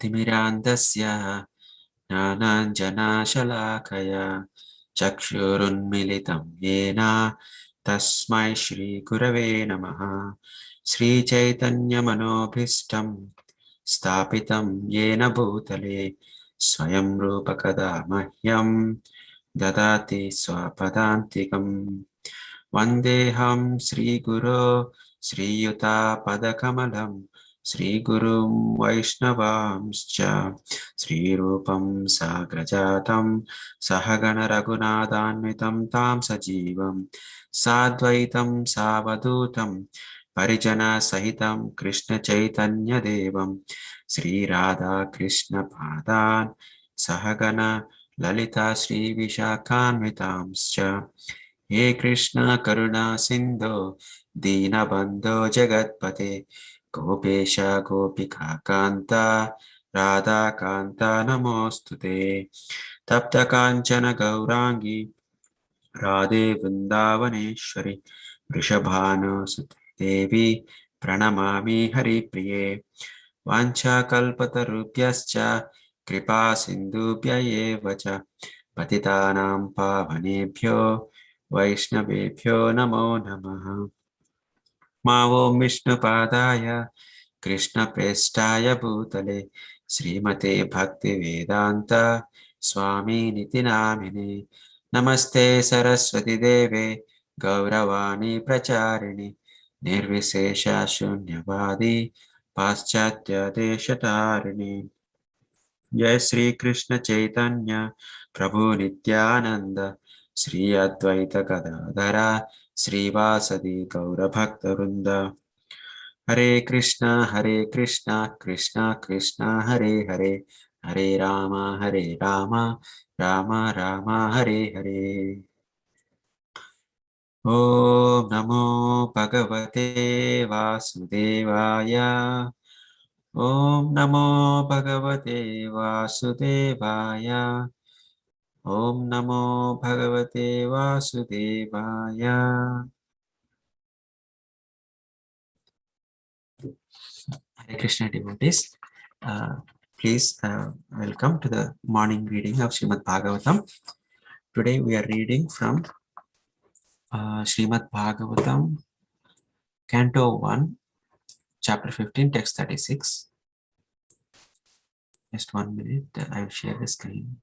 तिमिरान्धस्य ज्ञानाञ्जनशलाकया चक्षुरुन्मिलितं येन तस्मै श्रीगुरवे नमः। श्रीचैतन्यमनोभीष्टं स्थापितं येन भूतले स्वयं रूपकदा मह्यं ददाति स्वपदान्तिकम्। वन्देऽहं श्रीगुरो श्रीयुतापदकमलं श्रीगुरुं वैष्णवांश्च श्रीरूपं साग्रजातं सहगणरघुनाथान्वितं तां सजीवं साद्वैतं सावधूतं परिजनसहितं कृष्णचैतन्यदेवं श्रीराधाकृष्णपादान् सहगण ललिता श्रीविशाखान्वितांश्च। हे कृष्ण करुणा सिन्धो दीनबन्धो जगत्पते गोपेश गोपिका कान्ता राधाकान्ता नमोऽस्तुते। तप्तकाञ्चन गौराङ्गी राधे वृन्दावनेश्वरि वृषभानुसुते देवी प्रणमामि हरिप्रिये। वाञ्छाकल्पतरुभ्यश्च कृपा सिन्धुभ्य एव च पतितानां पावनेभ्यो वैष्णवेभ्यो नमो नमः। मावो विष्णुपादाय कृष्णप्रेष्ठाय भूतले श्रीमते भक्तिवेदान्त स्वामिनिति नामिने। नमस्ते सरस्वती देवे गौरवाणी प्रचारिणि निर्विशेष शून्यवादी पाश्चात्य देशतारिणि। जय श्री कृष्ण चैतन्य प्रभु नित्यानंद श्री अद्वैत गदाधर श्रीवासदि गौरभक्तवृंद। हरे कृष्णा कृष्णा कृष्णा हरे हरे हरे राम राम राम हरे हरे। ओम नमो भगवते वासुदेवाय। ओम नमो भगवते वासुदेवाय। ओम नमो भगवते वासुदेवाय। Hare Krishna devotees, please welcome to the morning reading of Srimad Bhagavatam. Today we are reading from Srimad Bhagavatam, Canto 1, Chapter 15, Text 36. Just 1 minute, I will share the screen.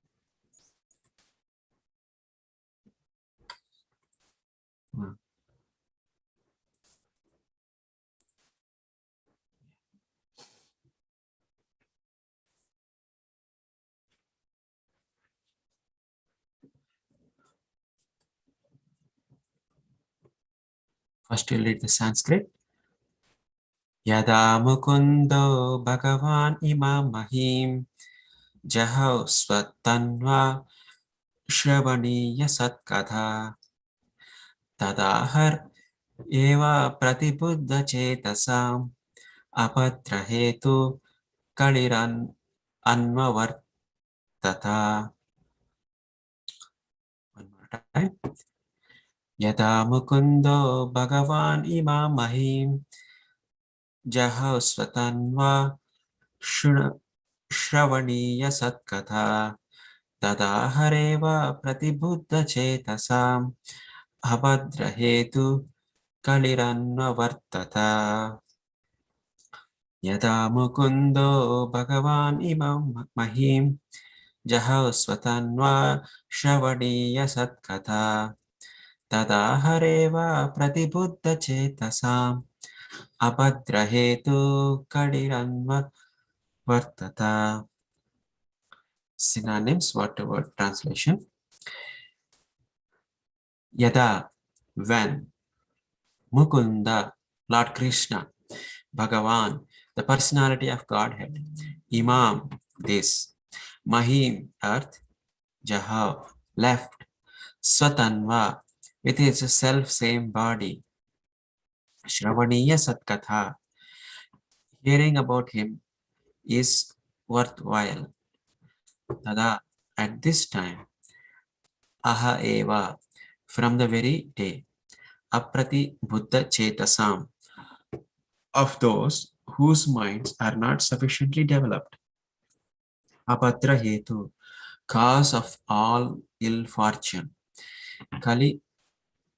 First we'll read the Sanskrit. Yada mukundo bhagavan imam mahim jahau svatanva shravaniya satkatha tadahar eva pratibuddha chetasam apatrahetu kaliran anvavartata. One more time. Yada mukundo bhagavan imam mahim jahau svatanva shravaniya satkatha tadahareva pratibuddha chetasam abhadrahetu kaliranvavartata. Yada mukundo bhagavan imam mahim jahau svatanva shravaniya satkatha tadahareva pratibuddha chetasam abhadrahetu kaliranvavartata. Synonyms, word to word translation. Yada, when. Mukunda, Lord Krishna. Bhagavan, the personality of Godhead. Imam, this. Mahim, earth. Jahav, left. Swatanva, with his self-same body. Shravaniya Satkatha, hearing about him is worthwhile. Tada, at this time. Aha eva, from the very day. Aprati Buddha Chetasam, of those whose minds are not sufficiently developed. Apatra hetu, cause of all ill fortune. Kali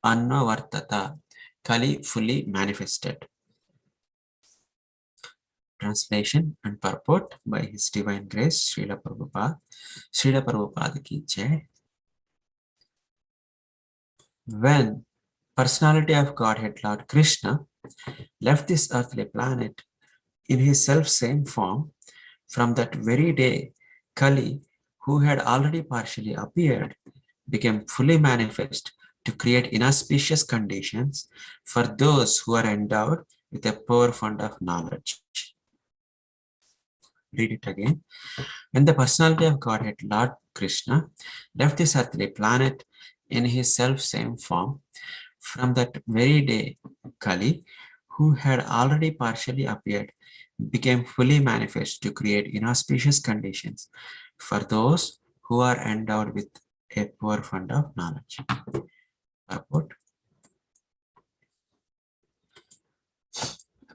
annavartata, Kali fully manifested. Translation and purport by His Divine Grace, Srila Prabhupada. Srila Prabhupada ki jai. When personality of Godhead Lord Krishna left this earthly planet in his self-same form, from that very day, Kali, who had already partially appeared, became fully manifest to create inauspicious conditions for those who are endowed with a poor fund of knowledge. Read it again. When the personality of Godhead, Lord Krishna, left this earthly planet in his self-same form, from that very day, Kali, who had already partially appeared, became fully manifest to create inauspicious conditions for those who are endowed with a poor fund of knowledge. Purport.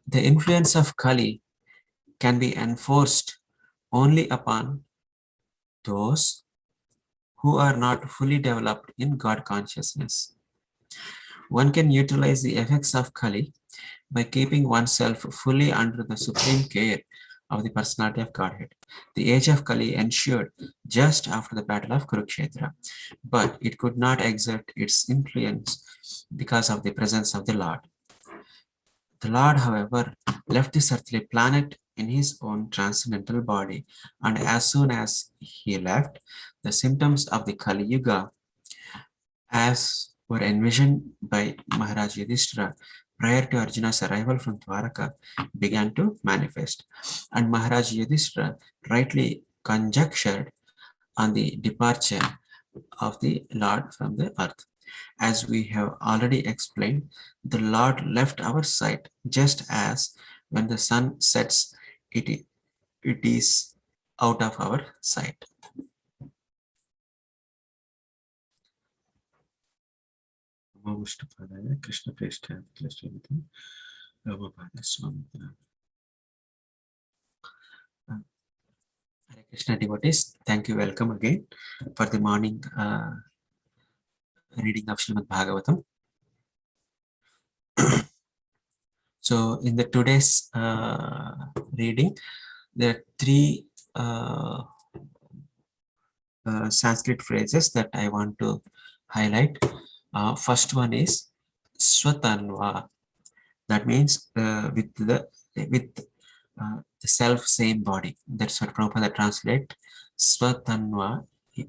The influence of Kali can be enforced only upon those who are not fully developed in God consciousness. One can utilize the effects of Kali by keeping oneself fully under the supreme care of the personality of Godhead. The age of Kali ensued just after the battle of Kurukshetra, but it could not exert its influence because of the presence of the Lord. The Lord, however, left this earthly planet in his own transcendental body, and as soon as he left, the symptoms of the Kali Yuga, as were envisioned by Maharaj Yudhishthira prior to Arjuna's arrival from Dwaraka, began to manifest. And Maharaj Yudhishthira rightly conjectured on the departure of the Lord from the earth. As we have already explained, the Lord left our sight just as when the sun sets, it is out of our sight. Krishna Hare Krishna devotees, thank you. Welcome again for the morning reading of Srimad Bhagavatam. So, in the today's reading, there are three Sanskrit phrases that I want to highlight. First one is Swatanva. That means with the self same body. That's what Prabhupada translate Swatanva,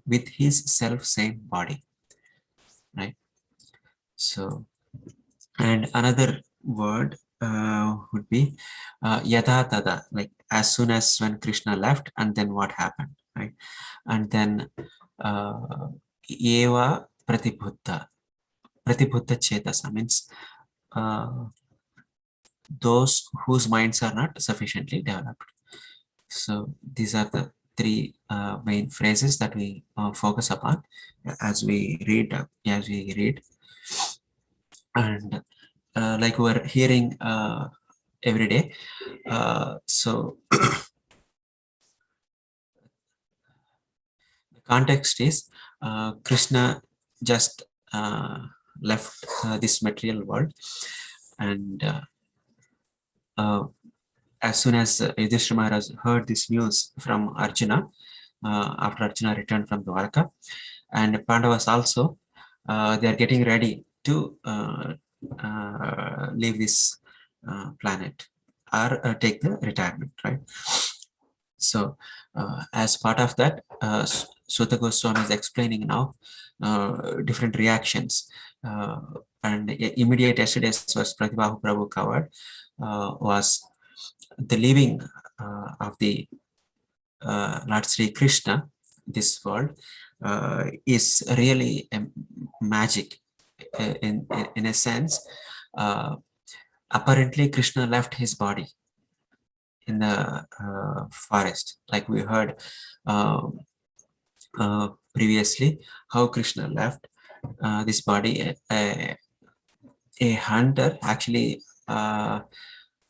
with his self same body, right? So, and another word would be Yatha Tada, like as soon as when Krishna left, and then what happened, right? And then Eva Pratibhuta. Pratibhuta Chetasa means those whose minds are not sufficiently developed. So these are the three main phrases that we focus upon as we read. And like we're hearing every day. So the context is Krishna just left this material world, and as soon as Yudhishthira Maharaj heard this news from Arjuna, after Arjuna returned from Dwaraka, and Pandavas also, they are getting ready to leave this planet or take the retirement, right? So, as part of that, Sutta Goswami is explaining now different reactions. And immediate yesterday's verse Pratibhahu Prabhu covered was the leaving of the Lord Sri Krishna, this world, is really a magic in a sense. Apparently, Krishna left his body in the forest, like we heard previously, how Krishna left this body. A hunter actually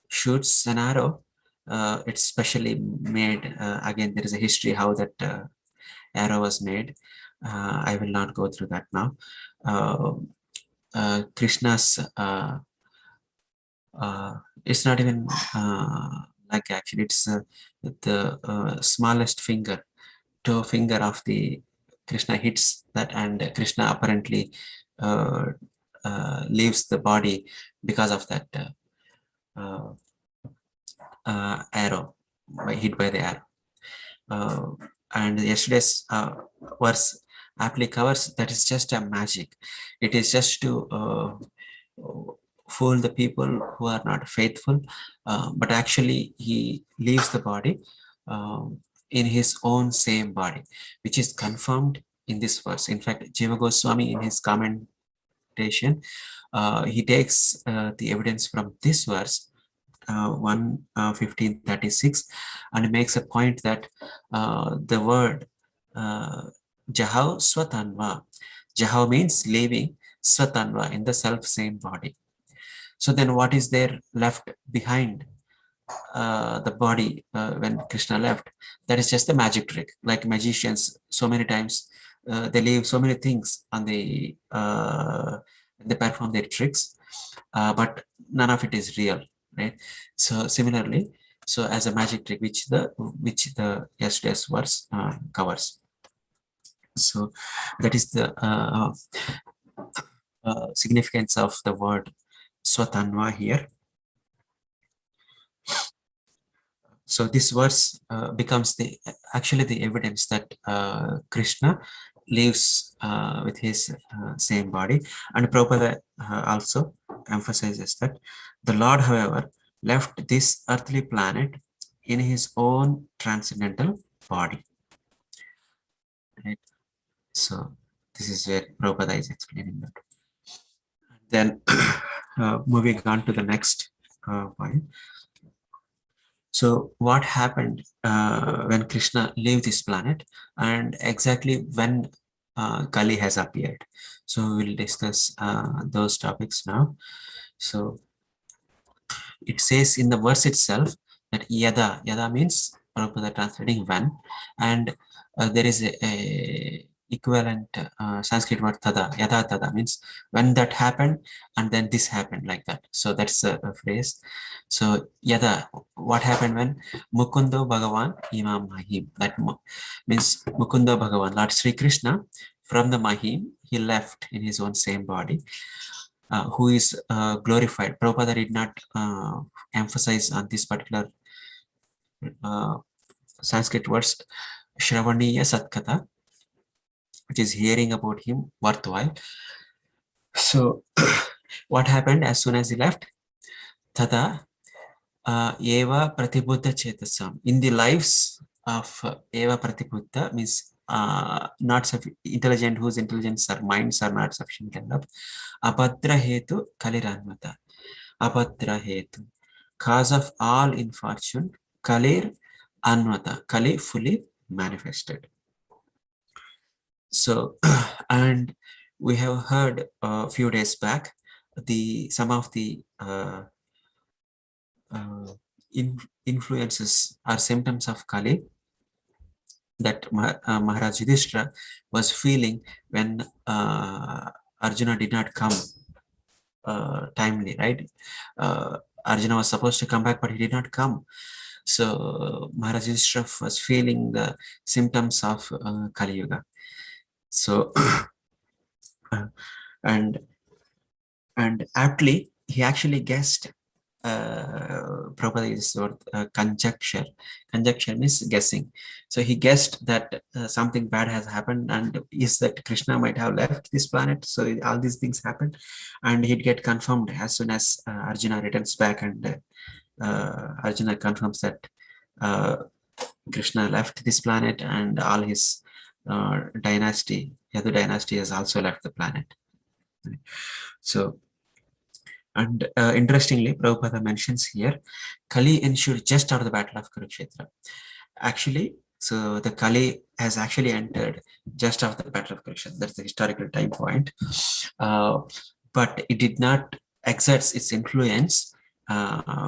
shoots an arrow it's specially made. Again, there is a history how that arrow was made. I will not go through that now. Krishna's it's not even like action. It's the smallest finger, toe finger of the Krishna hits that, and Krishna apparently uh, leaves the body because of that uh, arrow, hit by the arrow. And yesterday's verse aptly covers that is just a magic. It is just to fool the people who are not faithful, but actually he leaves the body in his own same body, which is confirmed in this verse. In fact, Jiva Goswami in his commentation, he takes the evidence from this verse 1:15:36, and makes a point that the word Jahav Swatanva, Jahav means leaving, Swatanva in the self same body. So then what is there left behind the body when Krishna left? That is just a magic trick. Like magicians, so many times they leave so many things on the they perform their tricks, but none of it is real, right? So similarly, so as a magic trick, which the yesterday's verse covers. So that is the significance of the word Swatanva here. So this verse becomes actually the evidence that Krishna lives with his same body. And Prabhupada also emphasizes that the Lord, however, left this earthly planet in his own transcendental body. Right? So this is where Prabhupada is explaining that. Then moving on to the next point. So what happened when Krishna left this planet, and exactly when Kali has appeared? So we'll discuss those topics now. So it says in the verse itself that yada means Prabhupada translating when, and there is a equivalent Sanskrit word yada tada means when that happened and then this happened, like that. So that's a phrase. So yada, what happened when Mukundo Bhagavan Imam Mahim, that means Mukundo Bhagavan, Lord Sri Krishna, from the Mahim, he left in his own same body, who is glorified. Prabhupada did not emphasize on this particular Sanskrit words, Shravaniya Satkata, which is hearing about him worthwhile. So what happened as soon as he left? Tada Eva Pratibuddha Chetasam. In the lives of Eva Pratibuddha, means not intelligent, whose intelligence or minds are not sufficient enough. Abhadra Hetu Kaliranmata. Abhadra Hetu. Cause of all infortune, Kalir Anmata. Kali fully manifested. So, and we have heard a few days back some of the influences or symptoms of Kali that Maharaj Yudhishthira was feeling when Arjuna did not come timely, right? Arjuna was supposed to come back, but he did not come. So Maharaj Yudhishthira was feeling the symptoms of Kali Yuga. So and aptly he actually guessed. Prabhupada uses the word conjecture. Conjecture means guessing. So he guessed that something bad has happened, and is that Krishna might have left this planet. So all these things happened, and he'd get confirmed as soon as Arjuna returns back, and Arjuna confirms that Krishna left this planet, and all his dynasty, Yadu dynasty, has also left the planet. So, and interestingly, Prabhupada mentions here, Kali ensued just after the Battle of Kurukshetra. Actually, so the Kali has actually entered just after the Battle of Kurukshetra. That's the historical time point. But it did not exert its influence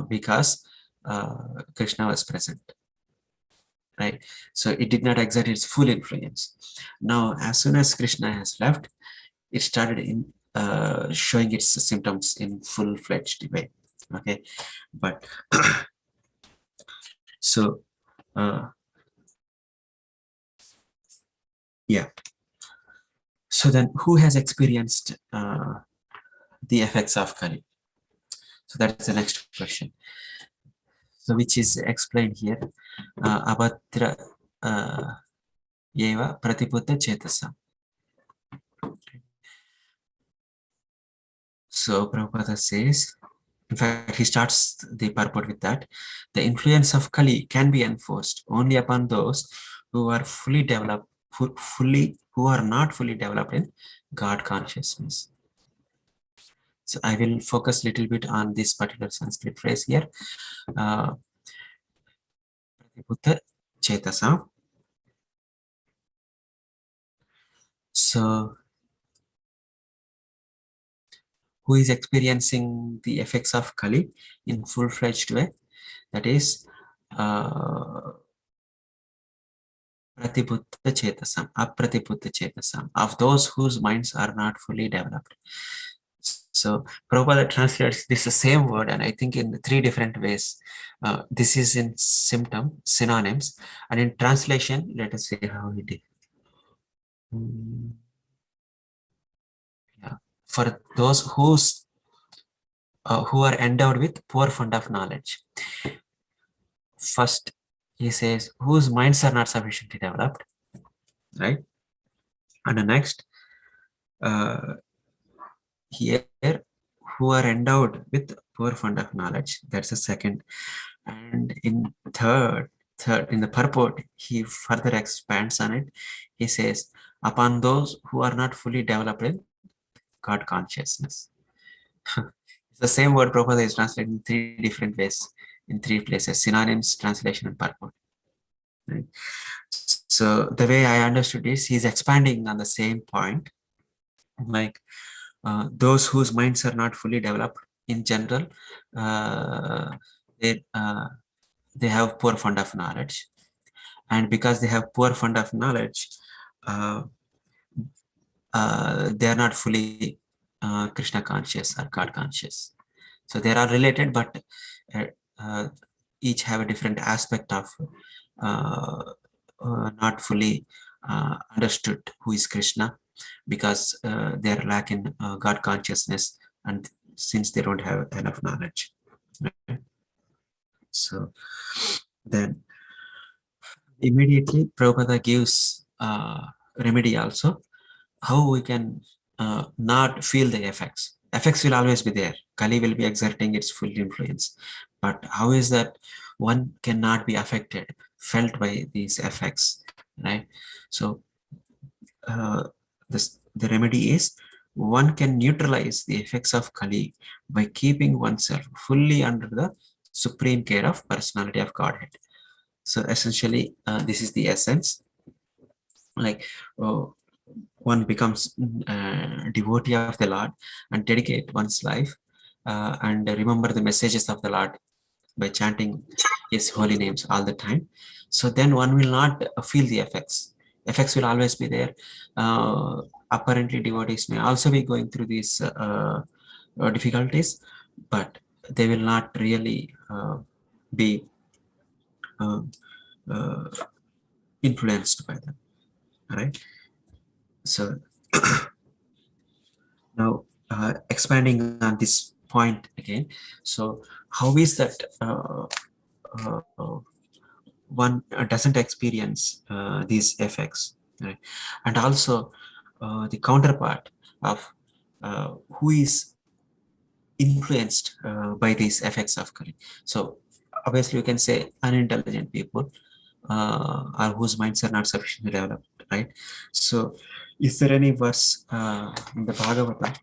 because Krishna was present, right? So it did not exert its full influence. Now, as soon as Krishna has left, it started in showing its symptoms in full-fledged way. Okay, but so yeah. So then, who has experienced the effects of Kali? So that's the next question. So which is explained here. Abhatra eva pratiputta chetasa. So Prabhupada says, in fact, he starts the purport with that. The influence of Kali can be enforced only upon those who are fully developed, who are not fully developed in God consciousness. So I will focus a little bit on this particular Sanskrit phrase here. Pratiputta Chetasa. So who is experiencing the effects of Kali in full-fledged way? That is Pratiputta Chetasam, Apratiputta Chetasam, of those whose minds are not fully developed. So Prabhupada translates this same word, and I think in three different ways. This is in synonyms, and in translation, let us see how it is. Yeah. For those who are endowed with poor fund of knowledge. First, he says, whose minds are not sufficiently developed, right? And the next, here, who are endowed with poor fund of knowledge. That's the second. And in third, in the purport, he further expands on it. He says, upon those who are not fully developed in God consciousness. It's the same word Prabhupada is translated in three different ways, in three places: synonyms, translation, and purport. Right? So the way I understood is he's expanding on the same point, like those whose minds are not fully developed in general, uh, they, uh, they have poor fund of knowledge. And because they have poor fund of knowledge, uh, they are not fully Krishna conscious or God conscious. So they are related, but uh, uh, each have a different aspect of not fully understood who is Krishna, because they are lacking God consciousness, and since they don't have enough knowledge. Right? So then immediately Prabhupada gives remedy also, how we can not feel the effects. Effects will always be there. Kali will be exerting its full influence. But how is that one cannot be affected, felt by these effects, right? So the remedy is one can neutralize the effects of Kali by keeping oneself fully under the supreme care of personality of Godhead. So essentially, this is the essence. Like, one becomes devotee of the Lord and dedicate one's life and remember the messages of the Lord by chanting his holy names all the time. So then one will not feel the effects. Effects will always be there. Apparently devotees may also be going through these difficulties, but they will not really be uh, uh, influenced by them. All right. So now, expanding on this point again, so how is that one doesn't experience these effects, right? And also the counterpart of who is influenced by these effects of Kali. So obviously you can say unintelligent people or whose minds are not sufficiently developed, right? So is there any verse in the Bhagavatam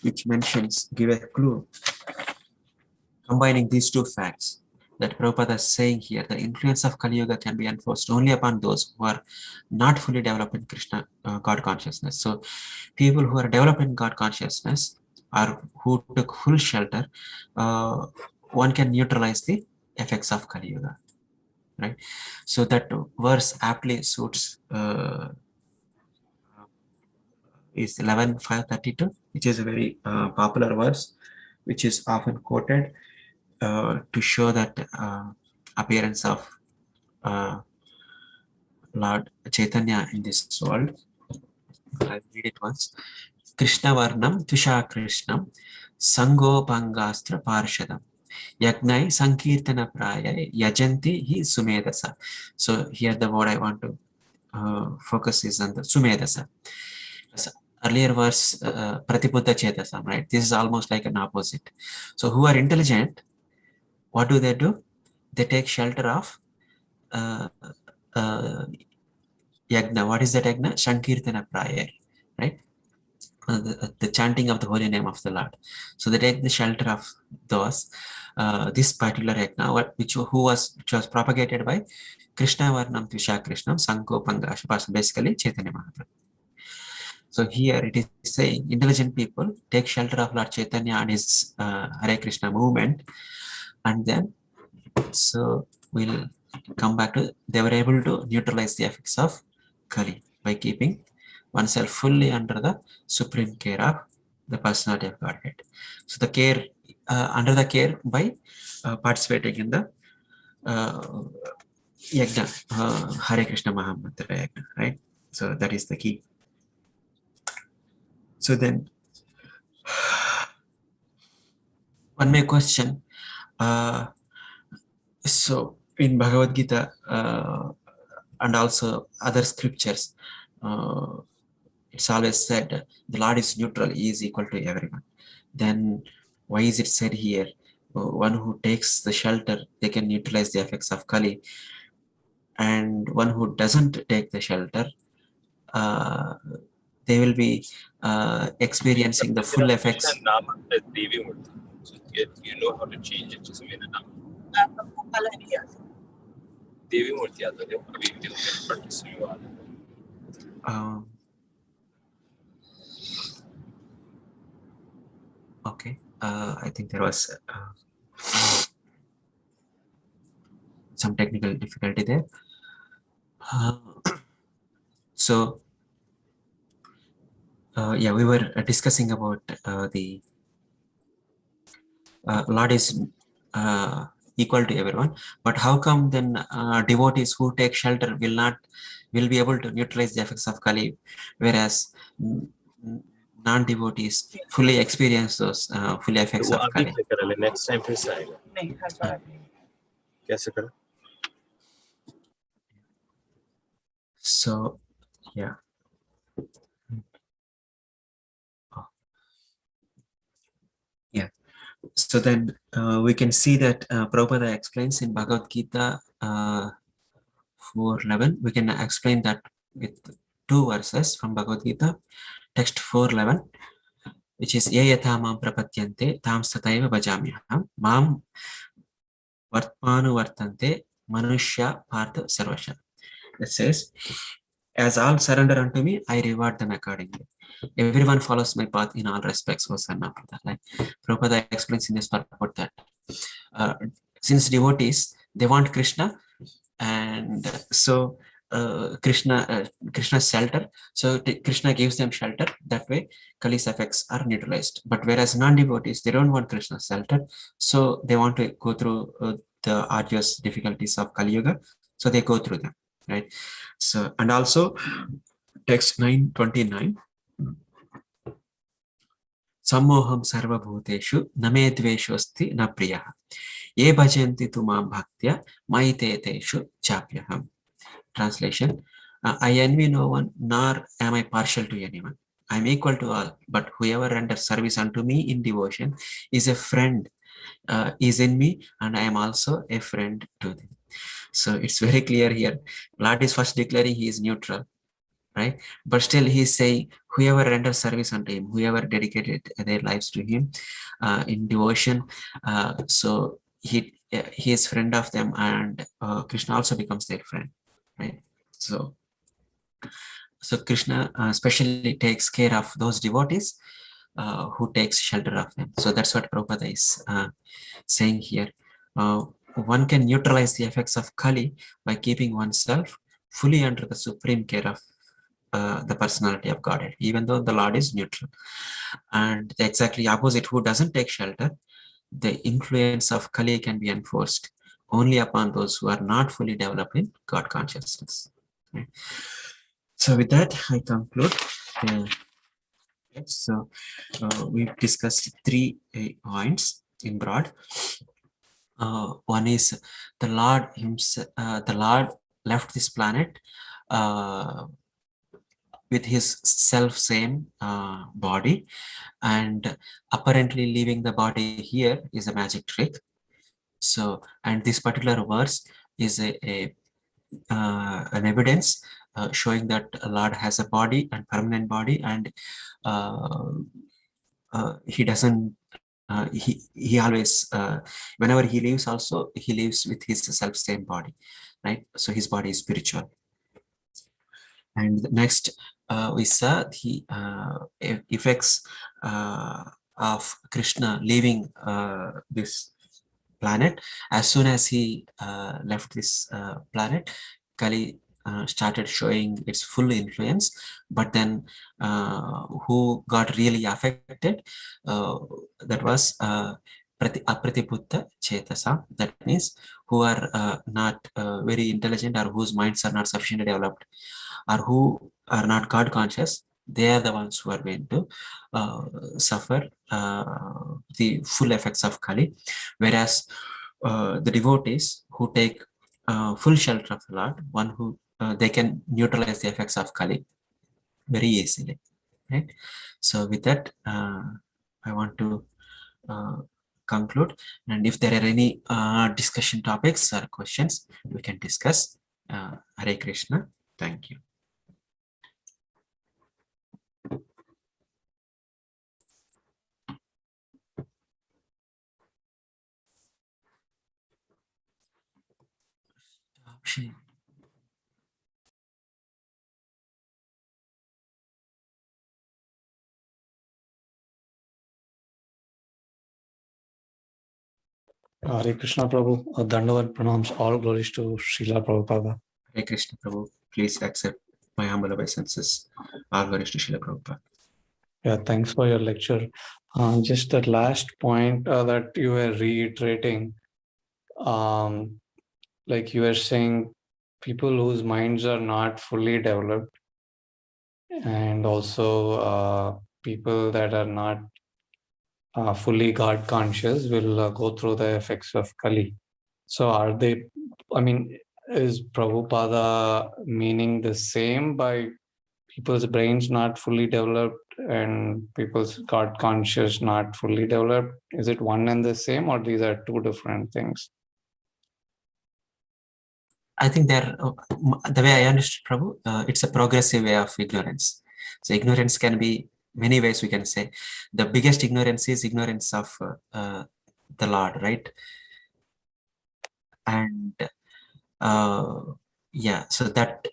which mentions, give a clue, combining these two facts that Prabhupada is saying here? The influence of Kali Yuga can be enforced only upon those who are not fully developed in Krishna God consciousness. So people who are developed in God consciousness or who took full shelter, one can neutralize the effects of Kali Yuga, right? So that verse aptly suits is 11:532, which is a very popular verse, which is often quoted to show that appearance of Lord Chaitanya in this world. I'll read it once. Krishna Varnam Tusha Krishnam Sango Pangastra Parshadam Yagnai Sankirtana Praya Yajanti Hi Sumedasa. So here the word I want to focus is on the Sumedasa. Earlier verse Pratibuddha Chetasam, right? This is almost like an opposite. So who are intelligent, what do? They take shelter of uh, uh, Yagna. What is that Yagna? Sankirtana prayer, right? The chanting of the holy name of the Lord. So they take the shelter of those. This particular Yagna, which was propagated by Krishna Varnam Tvisha Krishnam Sanko Pangasha, basically Chaitanya Mahaprabhu. So here it is saying intelligent people take shelter of Lord Chaitanya and his Hare Krishna movement, and then so we'll come back to they were able to neutralize the effects of Kali by keeping oneself fully under the supreme care of the personality of Godhead. So the care under the care by participating in the Yagna, Hare Krishna Mahamantra Yagna, right? So that is the key. So then one may question, so in Bhagavad Gita and also other scriptures, it's always said the Lord is neutral, he is equal to everyone. Then why is it said here, one who takes the shelter, they can neutralize the effects of Kali, and one who doesn't take the shelter, they will be experiencing the full effects. So you know how to change it to Samina Nama. Devi Murti आता है, अभी भी उसके practice में वाला. Okay, I think there was some technical difficulty there. So yeah, we were discussing about the Lord is equal to everyone, but how come then devotees who take shelter will be able to neutralize the effects of Kali, whereas non-devotees fully experience those full effects of Kali? Next time फिर से आएगा. नहीं, हर बार नहीं. कैसे करें? So yeah. Yeah. So then we can see that Prabhupada explains in Bhagavad Gita 4:11. We can explain that with two verses from Bhagavad Gita, text 4:11, which is Ye yatha mam prapatyante tam sataiva bhajamyaham mam vartmanu vartante manushya partha sarvasha. It says, as all surrender unto me, I reward them accordingly. Everyone follows my path in all respects, O son of Buddha. Like Prabhupada explains in this purport that since devotees, they want Krishna, and so Krishna's shelter, so Krishna gives them shelter. That way Kali's effects are neutralized. But whereas non-devotees, they don't want Krishna's shelter, so they want to go through the arduous difficulties of Kali Yuga, so they go through them, right? So, and also text 9:29, Sammoham sarva bhuteshu name dveshosti na priya ye bhajanti tu mam bhaktya maiteteshu chapyaham. Translation: I envy no one, nor am I partial to anyone. I am equal to all, but whoever renders service unto me in devotion is a friend, is in me, and I am also a friend to them. So it's very clear here. Lord is first declaring he is neutral, right? But still he is saying whoever renders service unto him, whoever dedicated their lives to him in devotion, so he is friend of them, and Krishna also becomes their friend, right? So Krishna especially takes care of those devotees who takes shelter of them. So that's what Prabhupada is saying here. one can neutralize the effects of Kali by keeping oneself fully under the supreme care of the personality of Godhead, even though the Lord is neutral. And the exactly opposite, who doesn't take shelter, the influence of Kali can be enforced only upon those who are not fully developed in God consciousness. Okay. So with that, I conclude. So we've discussed 3 points in broad. One is the Lord himself. The Lord left this planet with his self same body, and apparently leaving the body here is a magic trick. So, and this particular verse is an evidence showing that Lord has a body and permanent body, and uh, he doesn't. He always whenever he lives also he lives with his self same body, right? So his body is spiritual. And next, we saw the effects of Krishna leaving this planet. As soon as he left this planet, Kali started showing its full influence. But then, who got really affected? That was apratibutta chetasa. That means who are not very intelligent, or whose minds are not sufficiently developed, or who are not God conscious. They are the ones who are going to suffer the full effects of Kali, whereas the devotees who take full shelter of the Lord, one who they can neutralize the effects of Kali very easily, right? So with that, I want to uh, conclude, and if there are any discussion topics or questions, we can discuss. Hare Krishna. Thank you. Shri- Hare Krishna Prabhu, Dandavat pranams, all glories to Srila Prabhupada. Hare Krishna Prabhu, please accept my humble obeisances. All glories to Srila Prabhupada. Yeah, thanks for your lecture. Just that last point that you were reiterating, like you were saying, people whose minds are not fully developed, and also people that are not fully God conscious will go through the effects of Kali. So are they, I mean, is Prabhupada meaning the same by people's brains not fully developed and people's God conscious not fully developed? Is it one and the same, or these are two different things? I think they're, the way I understood Prabhu, it's a progressive way of ignorance. So ignorance can be many ways, we can say. The biggest ignorance is ignorance of the Lord, right? And yeah, so that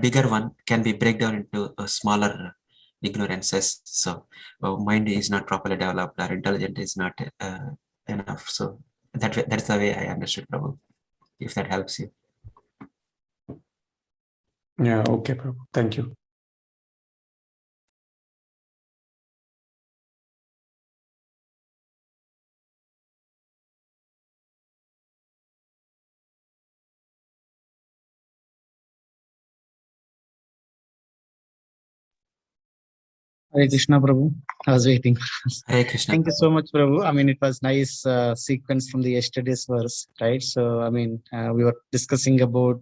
bigger one can be break down into smaller ignorances. So mind is not properly developed, or intelligent is not enough. So that's the way I understood Prabhu, if that helps you. Yeah, okay, Prabhu. Thank you. Hare Krishna, Prabhu. I was waiting. Hare Krishna. Thank you so much, Prabhu. I mean, it was nice sequence from the yesterday's verse, right? So, I mean, we were discussing about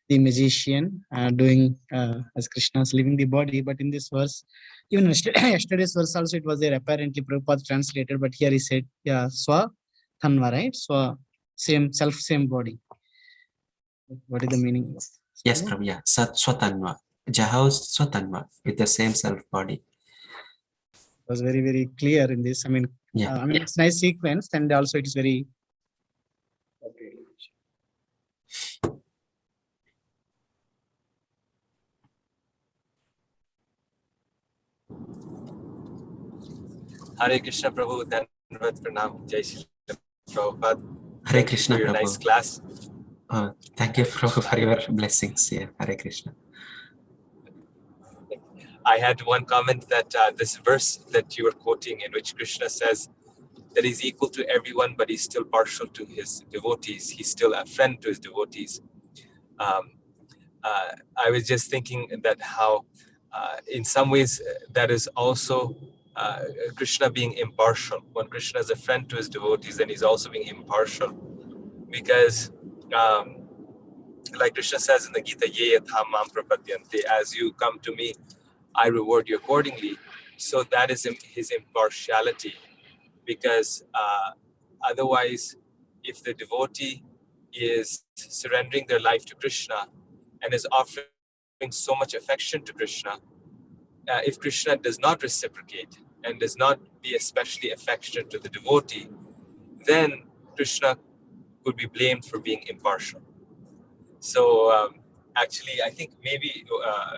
the magician doing as Krishna's leaving the body, but in this verse, even yesterday's verse also, it was there apparently Prabhupada translated, but here he said, yeah, Swa Tanva, right? Swa, same self, same body. What is the meaning? Yes, Prabhu. Yeah, Sat Swatanva, Jahaus Swatanva, with the same self body. Was very, very clear in this. I mean, Yeah. it's nice sequence, and also it is very. Hare Krishna Prabhu, Dandavat Pranam, Jai Shri Prabhupada. Hare Thank Krishna, you for your Prabhu. nice class. Thank you, Hare Prabhu, Krishna. for your blessings. Yeah, Hare Krishna. I had one comment that this verse that you were quoting, in which Krishna says that he's equal to everyone, but he's still partial to his devotees. He's still a friend to his devotees. I was just thinking that how, in some ways, that is also Krishna being impartial. When Krishna is a friend to his devotees, then he's also being impartial, because like Krishna says in the Gita, Ye yatha mam prapadyante, as you come to me, I reward you accordingly. So that is his impartiality, because otherwise, if the devotee is surrendering their life to Krishna and is offering so much affection to Krishna, if Krishna does not reciprocate and does not be especially affectionate to the devotee, then Krishna could be blamed for being impartial. So actually, I think maybe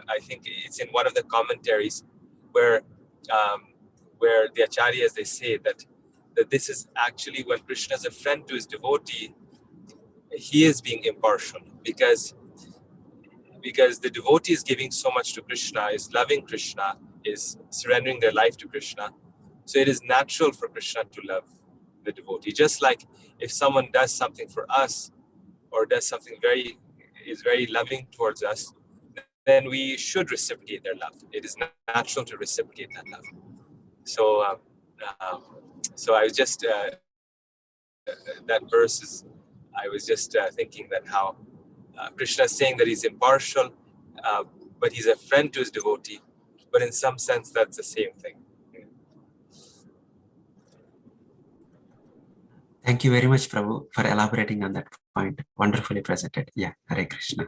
I think it's in one of the commentaries where the acharyas, they say that this is actually when Krishna is a friend to his devotee, he is being impartial, because the devotee is giving so much to Krishna, is loving Krishna, is surrendering their life to Krishna. So it is natural for Krishna to love the devotee. Just like if someone does something for us, or does something is very loving towards us, then we should reciprocate their love. It is natural to reciprocate that love. So, so I was just that verse is. I was just thinking that how Krishna is saying that he's impartial, but he's a friend to his devotee. But in some sense, that's the same thing. Thank you very much, Prabhu, for elaborating on that point. Wonderfully presented. Yeah, Hare Krishna.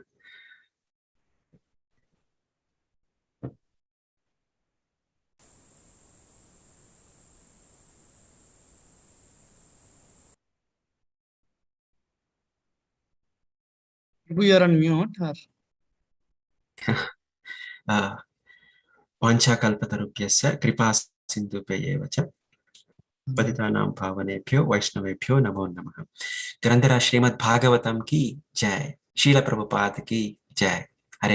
We are on mute. Or? Vanchakalpatarubhyasya kripa sindhubhya च पतितानां पावनेभ्यो वैष्णवेभ्यो नमो नमः। ग्रंथराज श्रीमद् भागवतम की जय। शील प्रभुपाद की जय।